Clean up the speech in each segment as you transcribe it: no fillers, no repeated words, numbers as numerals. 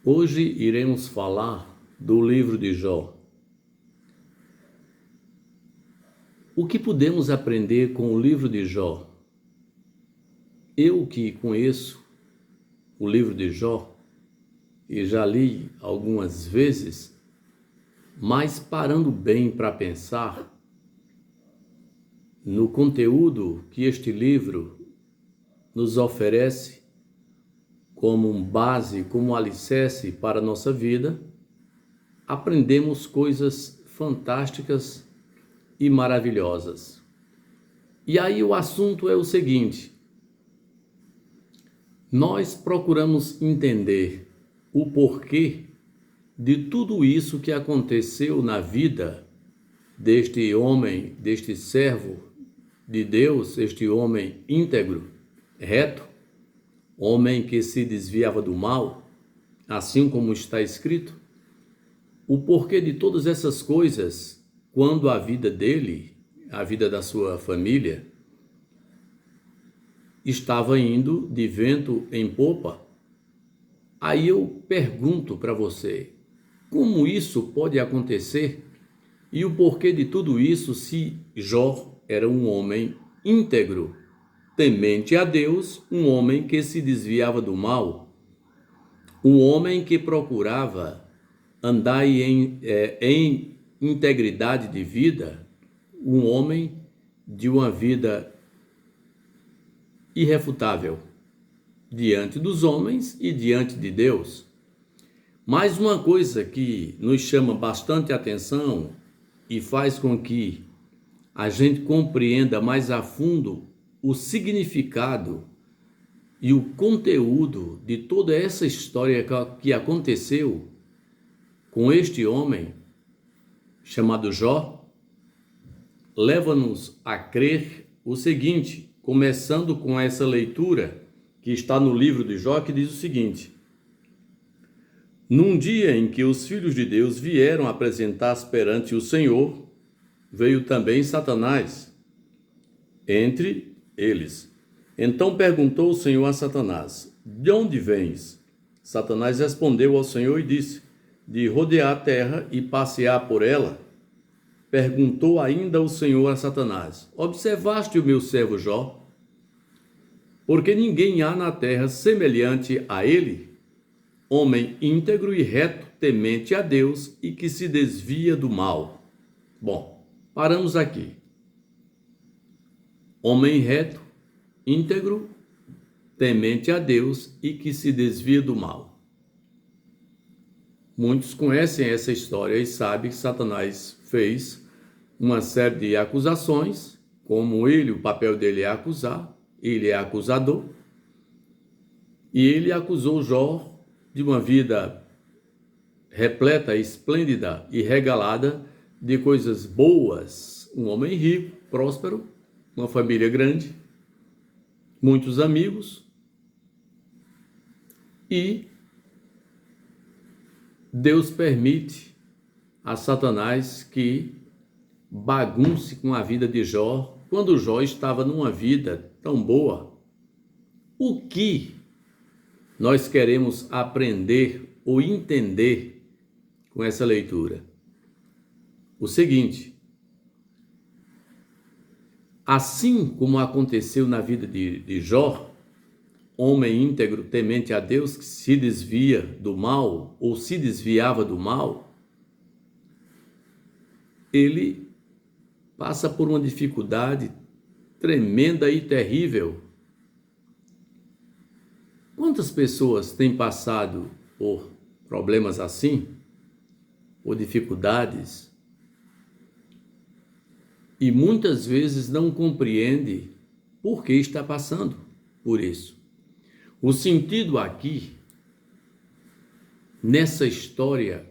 Hoje iremos falar do livro de Jó. O que podemos aprender com o livro de Jó? Eu que conheço o livro de Jó e já li algumas vezes, mas parando bem para pensar no conteúdo que este livro nos oferece como base, como alicerce para a nossa vida, aprendemos coisas fantásticas e maravilhosas. E aí o assunto é o seguinte: nós procuramos entender o porquê de tudo isso que aconteceu na vida deste homem, deste servo de Deus, este homem íntegro, reto, homem que se desviava do mal, assim como está escrito. O porquê de todas essas coisas, quando a vida dele, a vida da sua família, estava indo de vento em popa. Aí eu pergunto para você, como isso pode acontecer? E o porquê de tudo isso se Jó era um homem íntegro, temente a Deus, um homem que se desviava do mal, um homem que procurava andar em integridade de vida, um homem de uma vida irrefutável diante dos homens e diante de Deus. Mas uma coisa que nos chama bastante atenção e faz com que a gente compreenda mais a fundo o significado e o conteúdo de toda essa história que aconteceu com este homem chamado Jó, leva-nos a crer o seguinte, começando com essa leitura que está no livro de Jó, que diz o seguinte: num dia em que os filhos de Deus vieram apresentar-se perante o Senhor, veio também Satanás entre eles. Então perguntou o Senhor a Satanás: de onde vens? Satanás respondeu ao Senhor e disse: de rodear a terra e passear por ela. Perguntou ainda o Senhor a Satanás: observaste o meu servo Jó? Porque ninguém há na terra semelhante a ele, homem íntegro e reto, temente a Deus e que se desvia do mal. Bom, paramos aqui. Homem reto, íntegro, temente a Deus e que se desvia do mal. Muitos conhecem essa história e sabem que Satanás fez uma série de acusações, como ele, o papel dele é acusar, ele é acusador, e ele acusou Jó de uma vida repleta, esplêndida e regalada de coisas boas, um homem rico, próspero, uma família grande, muitos amigos, e Deus permite a Satanás que bagunce com a vida de Jó, quando Jó estava numa vida tão boa. O que nós queremos aprender ou entender com essa leitura? O seguinte: assim como aconteceu na vida de Jó, homem íntegro, temente a Deus, que se desvia do mal, ou se desviava do mal, ele passa por uma dificuldade tremenda e terrível. Quantas pessoas têm passado por problemas assim, por dificuldades, e muitas vezes não compreende por que está passando por isso? O sentido aqui, nessa história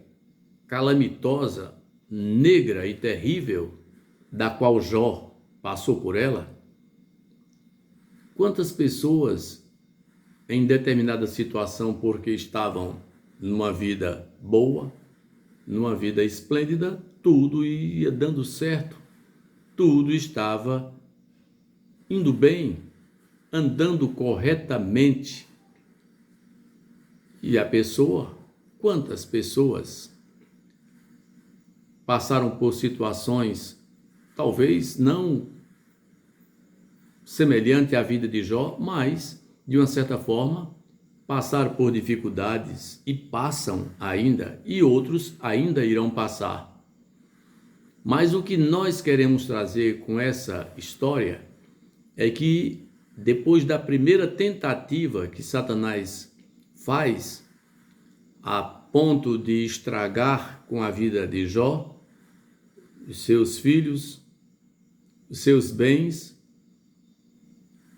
calamitosa, negra e terrível, da qual Jó passou por ela, quantas pessoas em determinada situação, porque estavam numa vida boa, numa vida esplêndida, tudo ia dando certo, tudo estava indo bem, andando corretamente, e a pessoa quantas pessoas passaram por situações, talvez não semelhante à vida de Jó, mas, de uma certa forma, passaram por dificuldades e passam ainda, e outros ainda irão passar. Mas o que nós queremos trazer com essa história é que, depois da primeira tentativa que Satanás faz, a ponto de estragar com a vida de Jó, os seus filhos, os seus bens,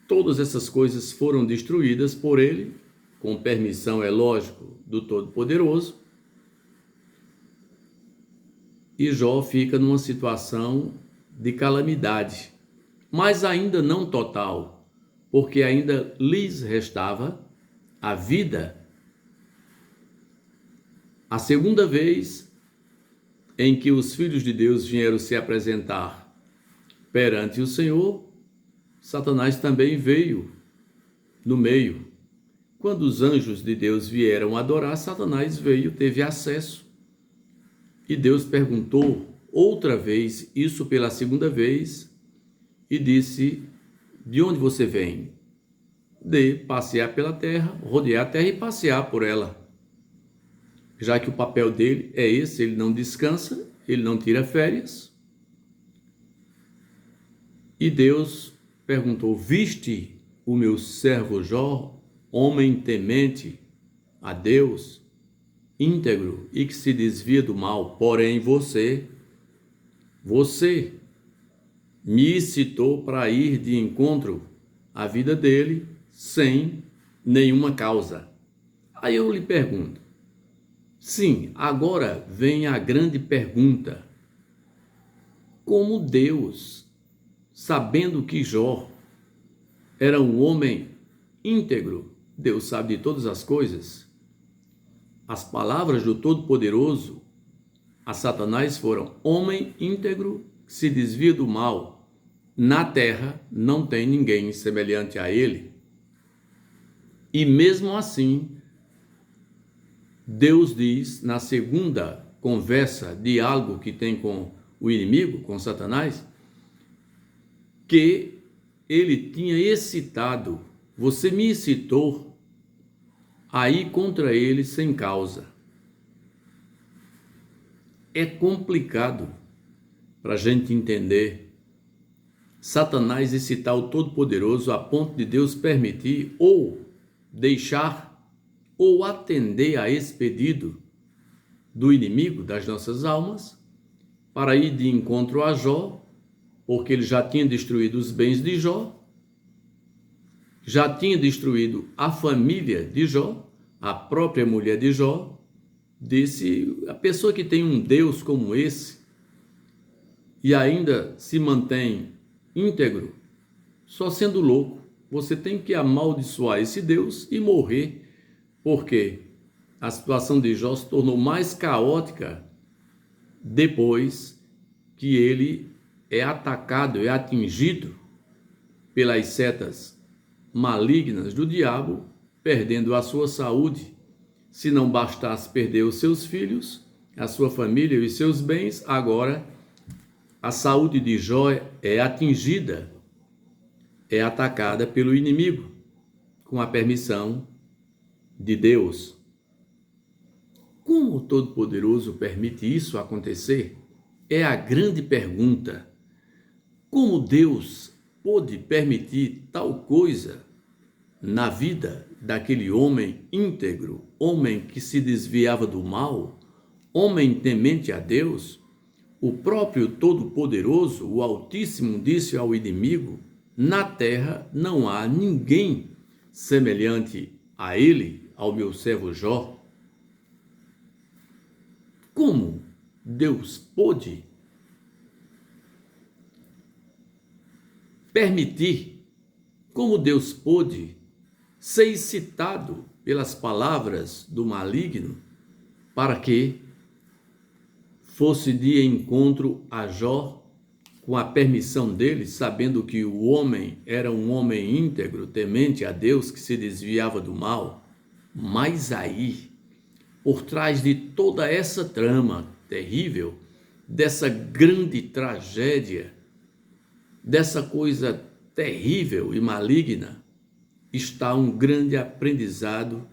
todas essas coisas foram destruídas por ele, com permissão, é lógico, do Todo-Poderoso, e Jó fica numa situação de calamidade, mas ainda não total, porque ainda lhes restava a vida. A segunda vez em que os filhos de Deus vieram se apresentar perante o Senhor, Satanás também veio no meio. Quando os anjos de Deus vieram adorar, Satanás veio, teve acesso. E Deus perguntou outra vez, isso pela segunda vez, e disse: de onde você vem? De passear pela terra, rodear a terra e passear por ela. Já que o papel dele é esse, ele não descansa, ele não tira férias. E Deus perguntou: viste o meu servo Jó, homem temente a Deus, íntegro e que se desvia do mal, porém você me citou para ir de encontro à vida dele sem nenhuma causa. Aí eu lhe pergunto, sim, agora vem a grande pergunta: como Deus, sabendo que Jó era um homem íntegro, Deus sabe de todas as coisas, as palavras do Todo-Poderoso a Satanás foram: homem íntegro que se desvia do mal, na terra não tem ninguém semelhante a ele. E mesmo assim, Deus diz na segunda conversa, diálogo que tem com o inimigo, com Satanás, que ele tinha excitado, você me incitou a ir contra ele sem causa. É complicado para a gente entender Satanás excitar o Todo-Poderoso a ponto de Deus permitir ou deixar ou atender a esse pedido do inimigo das nossas almas para ir de encontro a Jó, porque ele já tinha destruído os bens de Jó, já tinha destruído a família de Jó, a própria mulher de Jó. Disse: a pessoa que tem um Deus como esse e ainda se mantém íntegro, só sendo louco. Você tem que amaldiçoar esse Deus e morrer, porque a situação de Jó se tornou mais caótica depois que ele é atacado, é atingido pelas setas malignas do diabo, perdendo a sua saúde. Se não bastasse perder os seus filhos, a sua família e os seus bens, agora a saúde de Jó é atingida, é atacada pelo inimigo, com a permissão de Deus. Como o Todo-Poderoso permite isso acontecer? É a grande pergunta. Como Deus pôde permitir tal coisa na vida daquele homem íntegro, homem que se desviava do mal, homem temente a Deus? O próprio Todo-Poderoso, o Altíssimo, disse ao inimigo: na terra não há ninguém semelhante a ele, ao meu servo Jó. Como Deus pôde permitir, como Deus pôde ser excitado pelas palavras do maligno para que fosse de encontro a Jó com a permissão dele, sabendo que o homem era um homem íntegro, temente a Deus, que se desviava do mal? Mas aí, por trás de toda essa trama terrível, dessa grande tragédia, dessa coisa terrível e maligna, está um grande aprendizado,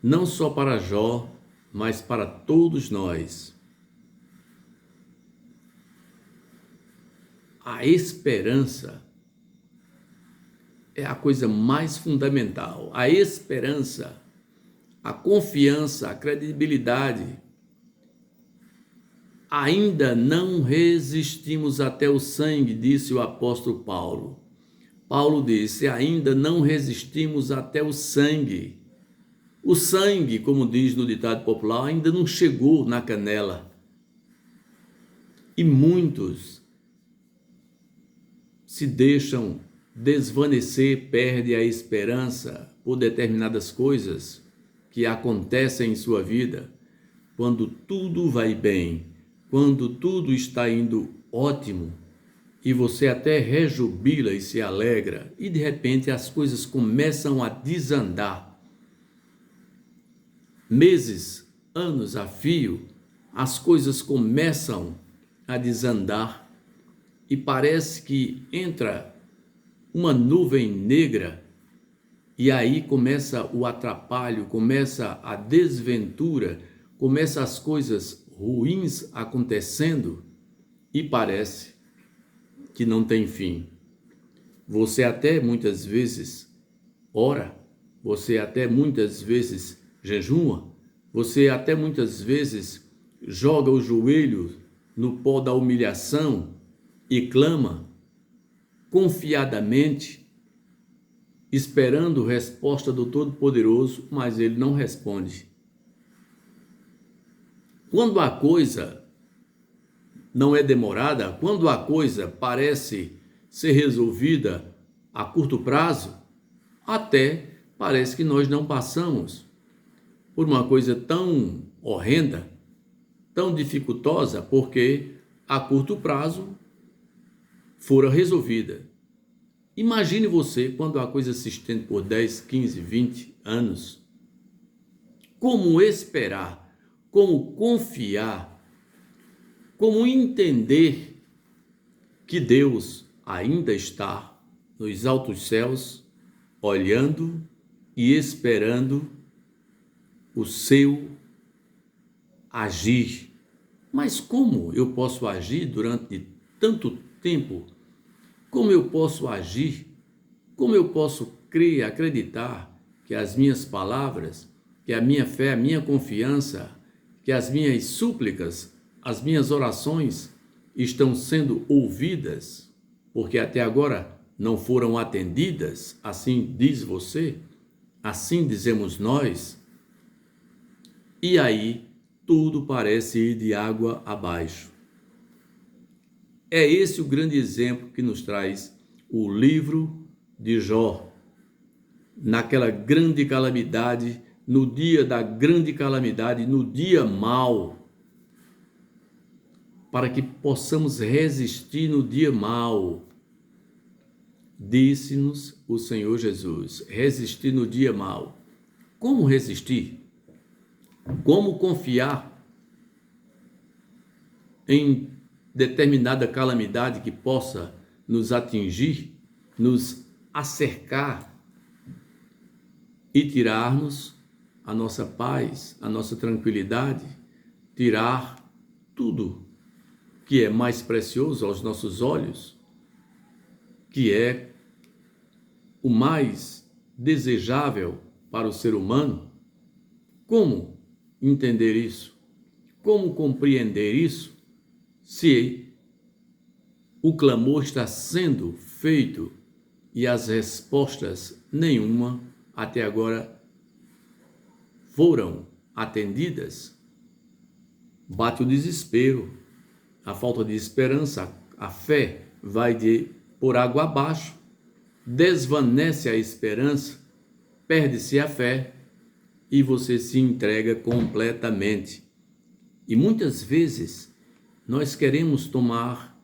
não só para Jó, mas para todos nós. A esperança é a coisa mais fundamental. A esperança, a confiança, a credibilidade. Ainda não resistimos até o sangue, disse o apóstolo Paulo. Paulo disse, ainda não resistimos até o sangue. O sangue, como diz no ditado popular, ainda não chegou na canela. E muitos se deixam desvanecer, perdem a esperança por determinadas coisas que acontecem em sua vida, quando tudo vai bem, quando tudo está indo ótimo, e você até rejubila e se alegra, e de repente as coisas começam a desandar. Meses, anos a fio, as coisas começam a desandar, e parece que entra uma nuvem negra, e aí começa o atrapalho, começa a desventura, começa as coisas ruins acontecendo, e parece que não tem fim. Você até muitas vezes ora, você até muitas vezes jejuma, você até muitas vezes joga o joelho no pó da humilhação e clama confiadamente, esperando resposta do Todo-Poderoso, mas ele não responde. Quando a coisa não é demorada, quando a coisa parece ser resolvida a curto prazo, até parece que nós não passamos por uma coisa tão horrenda, tão dificultosa, porque a curto prazo fora resolvida. Imagine você quando a coisa se estende por 10, 15, 20 anos. Como esperar, como confiar, como entender que Deus ainda está nos altos céus, olhando e esperando o seu agir. Mas como eu posso agir durante tanto tempo? Como eu posso agir? Como eu posso crer, acreditar que as minhas palavras, que a minha fé, a minha confiança, que as minhas súplicas, as minhas orações estão sendo ouvidas, porque até agora não foram atendidas, assim diz você, assim dizemos nós, e aí tudo parece ir de água abaixo. É esse o grande exemplo que nos traz o livro de Jó, naquela grande calamidade, no dia da grande calamidade, no dia mau, para que possamos resistir no dia mau. Disse-nos o Senhor Jesus, resistir no dia mau. Como resistir? Como confiar em determinada calamidade que possa nos atingir, nos acercar e tirar-nos a nossa paz, a nossa tranquilidade, tirar tudo que é mais precioso aos nossos olhos, que é o mais desejável para o ser humano? Como entender isso? Como compreender isso? Se o clamor está sendo feito e as respostas nenhuma até agora foram atendidas, bate o desespero, a falta de esperança, a fé vai por água abaixo, desvanece a esperança, perde-se a fé e você se entrega completamente. E muitas vezes nós queremos tomar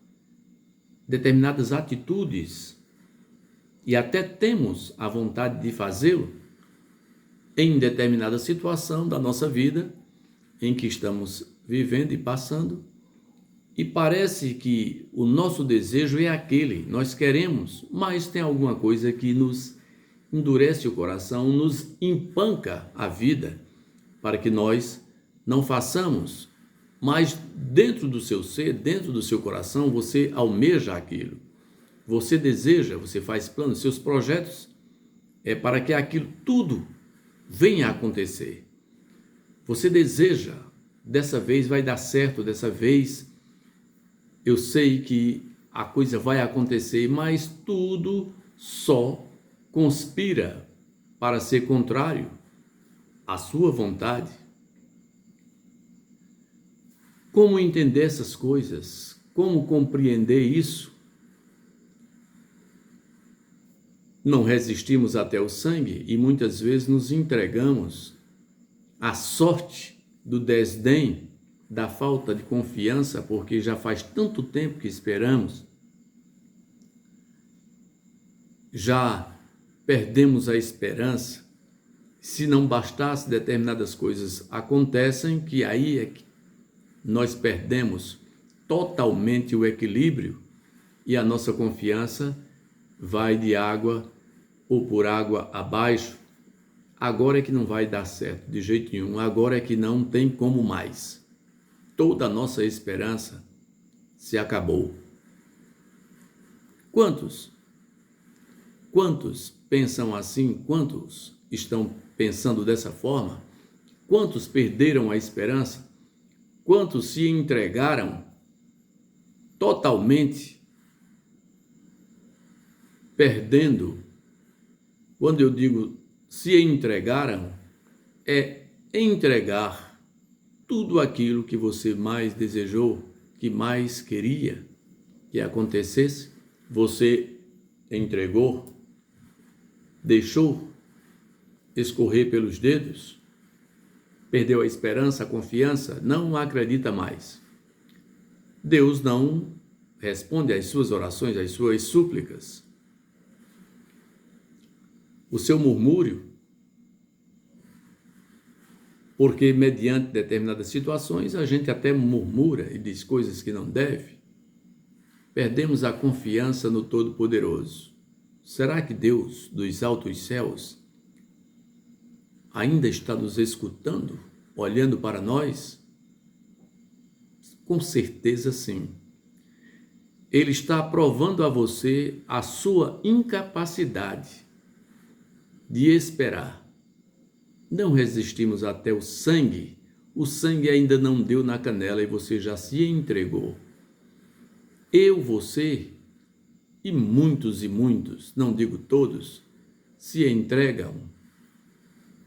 determinadas atitudes e até temos a vontade de fazê-lo em determinada situação da nossa vida, em que estamos vivendo e passando, e parece que o nosso desejo é aquele, nós queremos, mas tem alguma coisa que nos endurece o coração, nos empanca a vida para que nós não façamos. Mas dentro do seu ser, dentro do seu coração, você almeja aquilo. Você deseja, você faz planos, seus projetos é para que aquilo tudo venha a acontecer. Você deseja, dessa vez vai dar certo, dessa vez eu sei que a coisa vai acontecer, mas tudo só conspira para ser contrário à sua vontade. Como entender essas coisas? Como compreender isso? Não resistimos até o sangue e muitas vezes nos entregamos à sorte do desdém, da falta de confiança, porque já faz tanto tempo que esperamos. Já perdemos a esperança. Se não bastasse, determinadas coisas acontecem, que aí é que nós perdemos totalmente o equilíbrio e a nossa confiança vai de água ou por água abaixo. Agora é que não vai dar certo de jeito nenhum, agora é que não tem como mais. Toda a nossa esperança se acabou. Quantos pensam assim? Quantos estão pensando dessa forma? Quantos perderam a esperança? Quantos se entregaram totalmente, perdendo? Quando eu digo se entregaram, é entregar tudo aquilo que você mais desejou, que mais queria que acontecesse, você entregou, deixou escorrer pelos dedos, perdeu a esperança, a confiança, não acredita mais. Deus não responde às suas orações, às suas súplicas. O seu murmúrio, porque mediante determinadas situações a gente até murmura e diz coisas que não deve. Perdemos a confiança no Todo-Poderoso. Será que Deus dos altos céus ainda está nos escutando, olhando para nós? Com certeza sim. Ele está provando a você a sua incapacidade de esperar. Não resistimos até o sangue ainda não deu na canela e você já se entregou. Eu, você e muitos, não digo todos, se entregam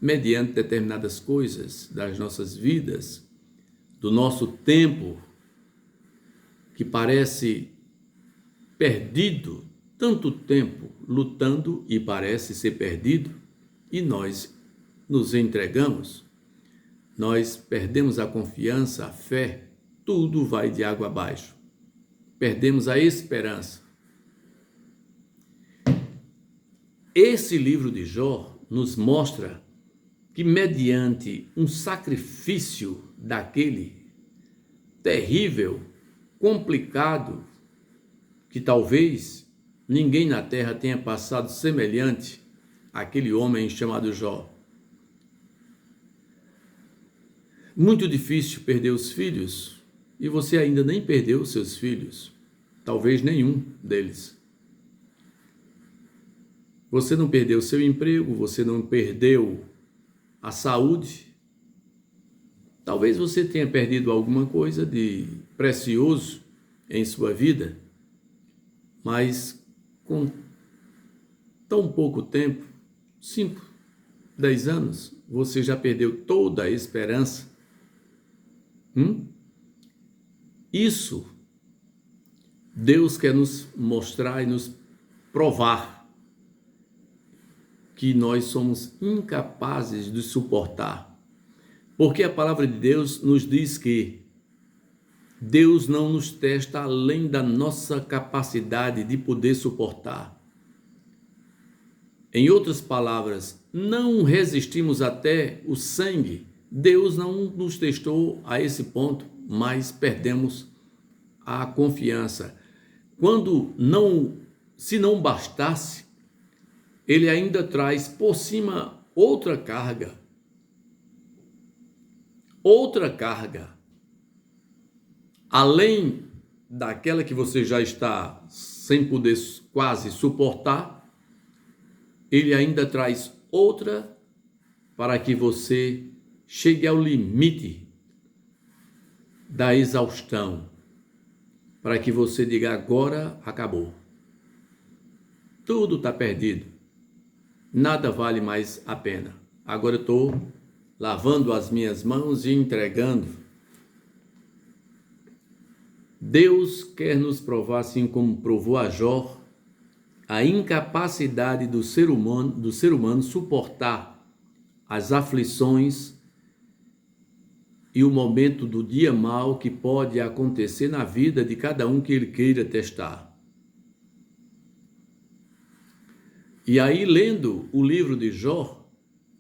mediante determinadas coisas das nossas vidas, do nosso tempo, que parece perdido, tanto tempo lutando e parece ser perdido, e nós nos entregamos, nós perdemos a confiança, a fé, tudo vai de água abaixo. Perdemos a esperança. Esse livro de Jó nos mostra que mediante um sacrifício daquele terrível, complicado, que talvez ninguém na terra tenha passado semelhante àquele homem chamado Jó. Muito difícil perder os filhos, e você ainda nem perdeu os seus filhos, talvez nenhum deles. Você não perdeu o seu emprego, você não perdeu a saúde. Talvez você tenha perdido alguma coisa de precioso em sua vida, mas com tão pouco tempo, 5, 10 anos, você já perdeu toda a esperança. Isso Deus quer nos mostrar e nos provar que nós somos incapazes de suportar. Porque a palavra de Deus nos diz que Deus não nos testa além da nossa capacidade de poder suportar. Em outras palavras, não resistimos até o sangue, Deus não nos testou a esse ponto, mas perdemos a confiança. Se não bastasse, ele ainda traz por cima outra carga, além daquela que você já está sem poder quase suportar, ele ainda traz outra para que você chegue ao limite da exaustão, para que você diga: agora acabou, tudo está perdido, nada vale mais a pena, agora eu estou lavando as minhas mãos e entregando. Deus quer nos provar, assim como provou a Jó, a incapacidade do ser humano suportar as aflições e o momento do dia mau que pode acontecer na vida de cada um que ele queira testar. E aí, lendo o livro de Jó,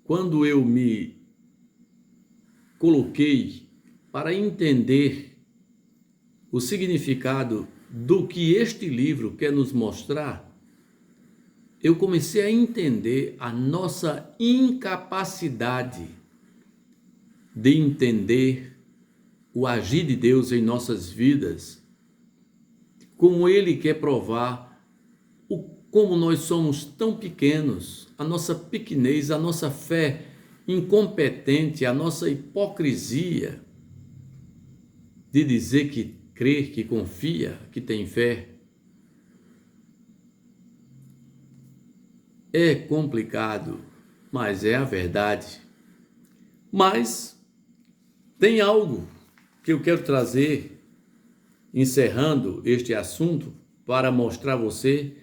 quando eu me coloquei para entender o significado do que este livro quer nos mostrar, eu comecei a entender a nossa incapacidade de entender o agir de Deus em nossas vidas, como Ele quer provar como nós somos tão pequenos, a nossa pequenez, a nossa fé incompetente, a nossa hipocrisia de dizer que crê, que confia, que tem fé. É complicado, mas é a verdade. Mas tem algo que eu quero trazer, encerrando este assunto, para mostrar a você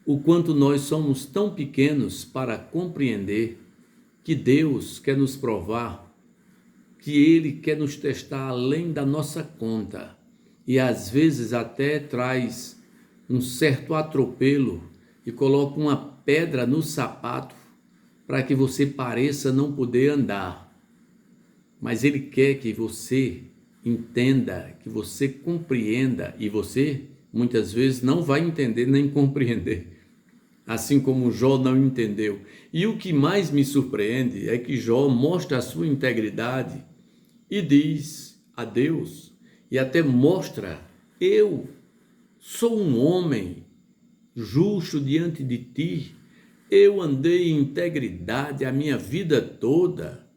o quanto nós somos tão pequenos para compreender que Deus quer nos provar, que Ele quer nos testar além da nossa conta e às vezes até traz um certo atropelo e coloca uma pedra no sapato para que você pareça não poder andar. Mas Ele quer que você entenda, que você compreenda, e você muitas vezes não vai entender nem compreender, assim como Jó não entendeu. E o que mais me surpreende é que Jó mostra a sua integridade e diz a Deus, e até mostra: eu sou um homem justo diante de ti, eu andei em integridade a minha vida toda,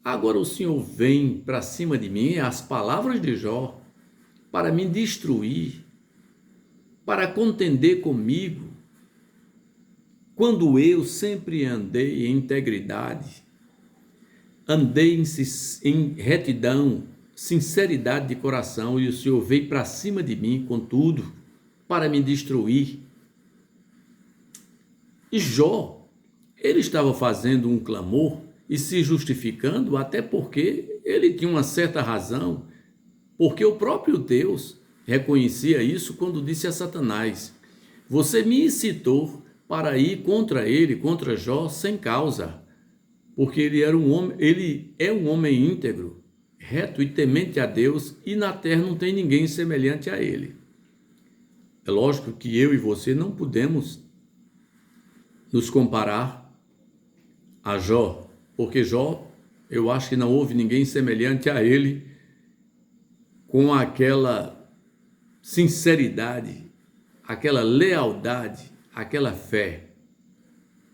agora o Senhor vem para cima de mim, as palavras de Jó, para me destruir, para contender comigo, quando eu sempre andei em integridade, andei em retidão, sinceridade de coração, e o Senhor veio para cima de mim com tudo, para me destruir. E Jó, ele estava fazendo um clamor e se justificando, até porque ele tinha uma certa razão, porque o próprio Deus reconhecia isso quando disse a Satanás: você me incitou para ir contra ele, contra Jó, sem causa, porque ele é um homem íntegro, reto e temente a Deus, e na terra não tem ninguém semelhante a ele. É lógico que eu e você não podemos nos comparar a Jó, porque Jó, eu acho que não houve ninguém semelhante a ele, com aquela sinceridade, aquela lealdade, aquela fé.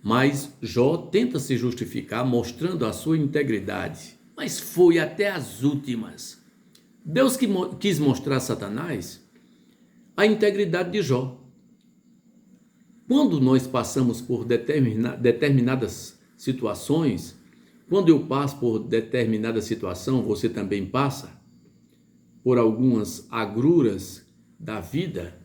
Mas Jó tenta se justificar mostrando a sua integridade, mas foi até as últimas. Deus quis mostrar a Satanás a integridade de Jó. Quando nós passamos por determinadas situações, quando eu passo por determinada situação, você também passa por algumas agruras da vida,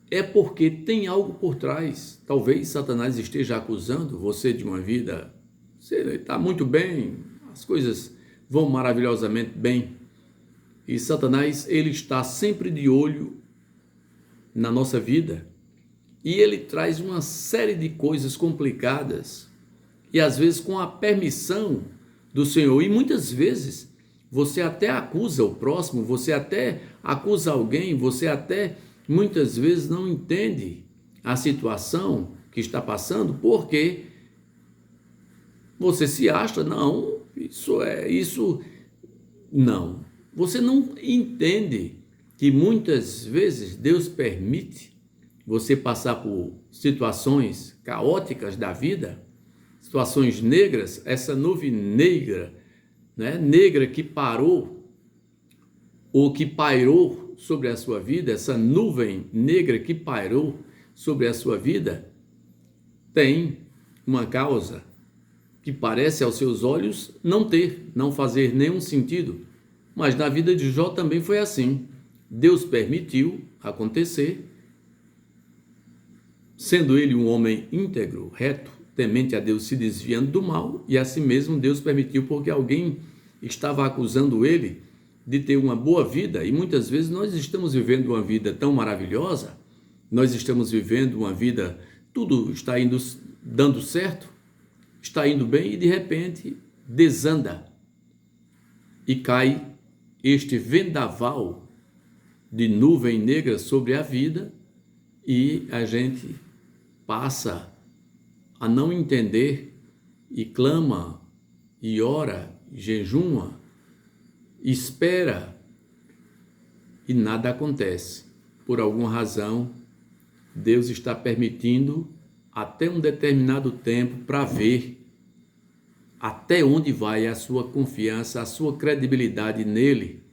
é porque tem algo por trás. Talvez Satanás esteja acusando você de uma vida, você está muito bem, as coisas vão maravilhosamente bem, e Satanás, ele está sempre de olho na nossa vida, e ele traz uma série de coisas complicadas, e às vezes com a permissão do Senhor. E muitas vezes você até acusa o próximo, você até acusa alguém, você até muitas vezes não entende a situação que está passando, porque você se acha, não, isso, não. Você não entende que muitas vezes Deus permite você passar por situações caóticas da vida, situações negras, essa nuvem negra, né, negra que parou ou que pairou sobre a sua vida, essa nuvem negra que pairou sobre a sua vida, tem uma causa que parece aos seus olhos não fazer nenhum sentido. Mas na vida de Jó também foi assim. Deus permitiu acontecer, sendo ele um homem íntegro, reto, temente a Deus, se desviando do mal, e assim mesmo Deus permitiu porque alguém estava acusando ele de ter uma boa vida, e muitas vezes nós estamos vivendo uma vida tão maravilhosa, nós estamos vivendo uma vida, tudo está indo, dando certo, está indo bem, e de repente desanda e cai este vendaval de nuvem negra sobre a vida, e a gente passa a não entender e clama e ora, jejuma, espera e nada acontece. Por alguma razão, Deus está permitindo até um determinado tempo para ver até onde vai a sua confiança, a sua credibilidade nele.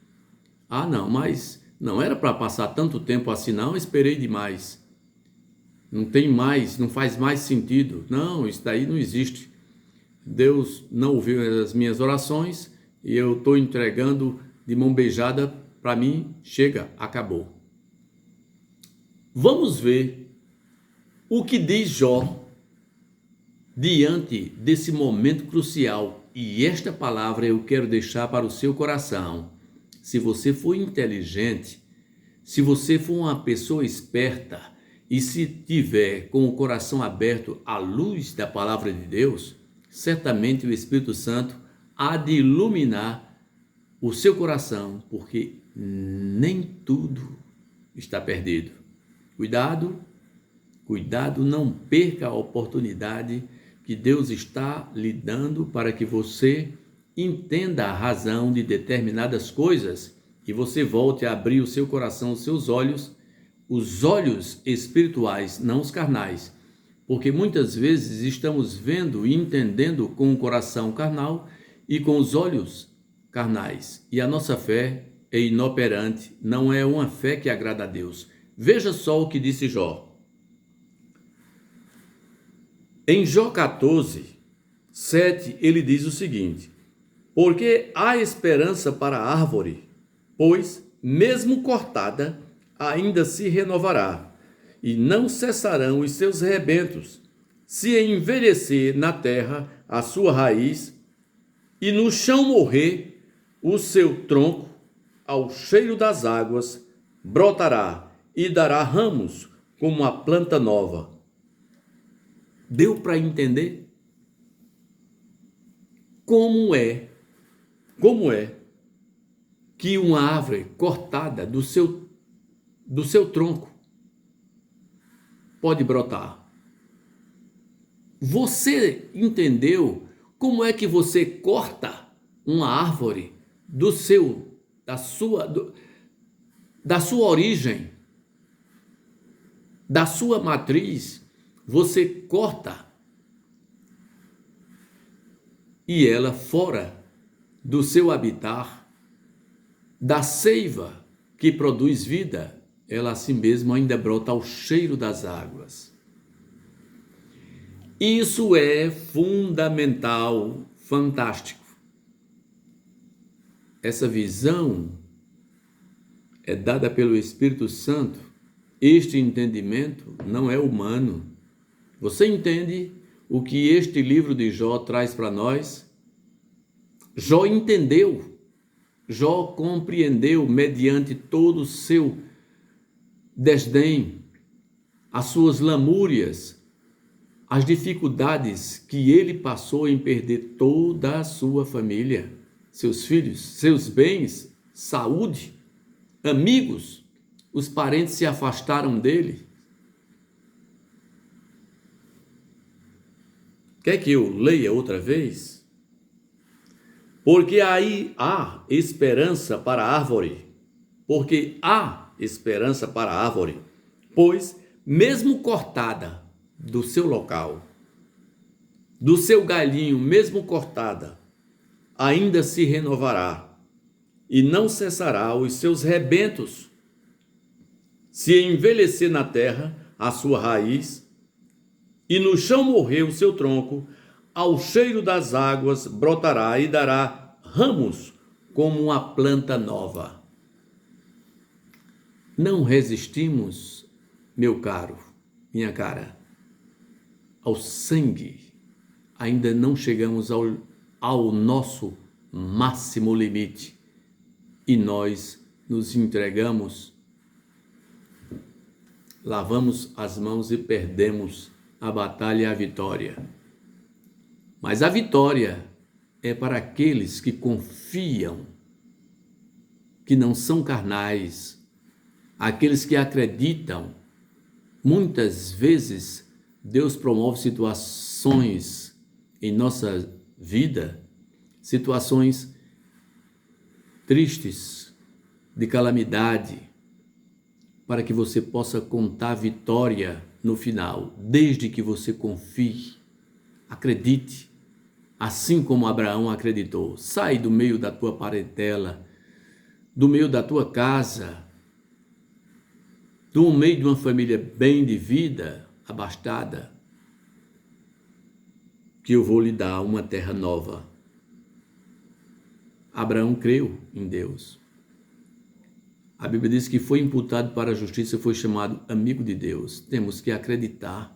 Ah, não, mas não era para passar tanto tempo assim, não, esperei demais. Não tem mais, não faz mais sentido. Não, isso daí não existe. Deus não ouviu as minhas orações e eu estou entregando de mão beijada, para mim, chega, acabou. Vamos ver o que diz Jó diante desse momento crucial, e esta palavra eu quero deixar para o seu coração. Se você for inteligente, se você for uma pessoa esperta e se tiver com o coração aberto à luz da palavra de Deus, certamente o Espírito Santo há de iluminar o seu coração, porque nem tudo está perdido. Cuidado, não perca a oportunidade que Deus está lhe dando para que você entenda a razão de determinadas coisas e você volte a abrir o seu coração, os olhos espirituais, não os carnais, porque muitas vezes estamos vendo e entendendo com o coração carnal e com os olhos carnais, e a nossa fé é inoperante, não é uma fé que agrada a Deus. Veja só o que disse Jó. Em Jó 14, 7, ele diz o seguinte: porque há esperança para a árvore, pois, mesmo cortada, ainda se renovará, e não cessarão os seus rebentos, se envelhecer na terra a sua raiz, e no chão morrer o seu tronco, ao cheiro das águas, brotará e dará ramos como a planta nova. Deu para entender? Como é que uma árvore cortada do seu tronco pode brotar? Você entendeu como é que você corta uma árvore da sua origem, da sua matriz? Você corta e ela fora do seu habitat, da seiva que produz vida, ela assim mesmo ainda brota ao cheiro das águas. Isso é fundamental, fantástico. Essa visão é dada pelo Espírito Santo. Este entendimento não é humano. Você entende o que este livro de Jó traz para nós? Jó entendeu, Jó compreendeu mediante todo o seu desdém, as suas lamúrias, as dificuldades que ele passou em perder toda a sua família, seus filhos, seus bens, saúde, amigos, os parentes se afastaram dele. Quer que eu leia outra vez? Porque aí há esperança para a árvore. Porque há esperança para a árvore. Pois, mesmo cortada do seu local, do seu galhinho, mesmo cortada, ainda se renovará e não cessará os seus rebentos. Se envelhecer na terra a sua raiz, e no chão morrer o seu tronco, ao cheiro das águas brotará e dará ramos como uma planta nova. Não resistimos, meu caro, minha cara, ao sangue. Ainda não chegamos ao nosso máximo limite e nós nos entregamos, lavamos as mãos e perdemos a batalha e a vitória. Mas a vitória é para aqueles que confiam, que não são carnais, aqueles que acreditam. Muitas vezes Deus promove situações em nossa vida, situações tristes, de calamidade, para que você possa contar vitória no final, desde que você confie, acredite, assim como Abraão acreditou. Sai do meio da tua parentela, do meio da tua casa, do meio de uma família bem de vida, abastada, que eu vou lhe dar uma terra nova. Abraão creu em Deus. A Bíblia diz que foi imputado para a justiça, foi chamado amigo de Deus. Temos que acreditar.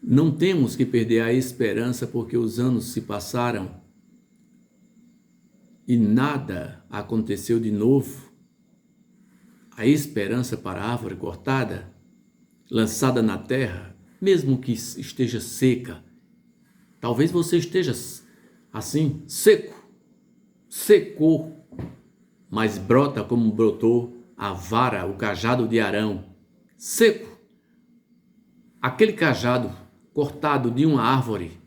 Não temos que perder a esperança, porque os anos se passaram e nada aconteceu de novo. A esperança para a árvore cortada, lançada na terra, mesmo que esteja seca, talvez você esteja assim, secou, mas brota como brotou a vara, o cajado de Arão, seco. Aquele cajado cortado de uma árvore,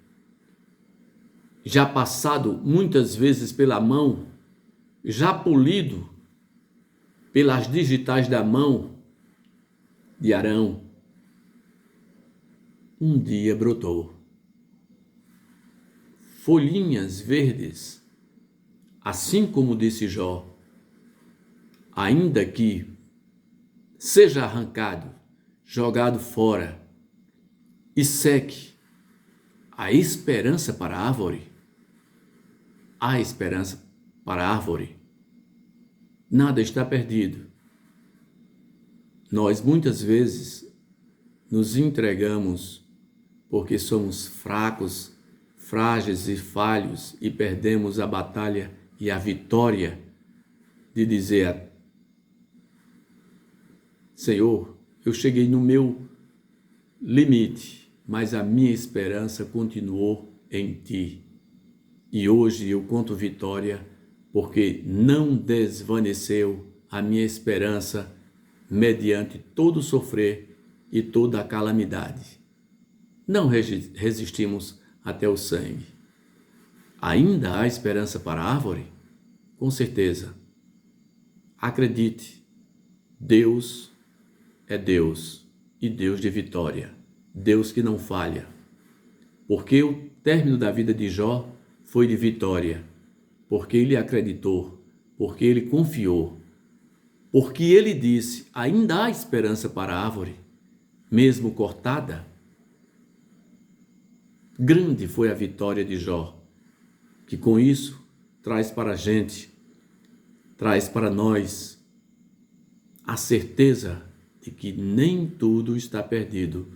já passado muitas vezes pela mão, já polido pelas digitais da mão de Arão, um dia brotou. Folhinhas verdes, assim como disse Jó, ainda que seja arrancado, jogado fora e seque, a esperança para a árvore, há esperança para a árvore. Nada está perdido. Nós muitas vezes nos entregamos porque somos fracos, frágeis e falhos e perdemos a batalha e a vitória de dizer: Senhor, eu cheguei no meu limite, mas a minha esperança continuou em Ti. E hoje eu conto vitória porque não desvaneceu a minha esperança mediante todo o sofrer e toda a calamidade. Não resistimos até o sangue. Ainda há esperança para a árvore? Com certeza. Acredite, Deus é Deus e Deus de vitória, Deus que não falha. Porque o término da vida de Jó foi de vitória, porque ele acreditou, porque ele confiou, porque ele disse: ainda há esperança para a árvore, mesmo cortada. Grande foi a vitória de Jó, que com isso traz para a gente, traz para nós a certeza de que nem tudo está perdido,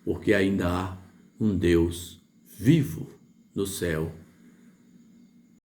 porque ainda há um Deus vivo no céu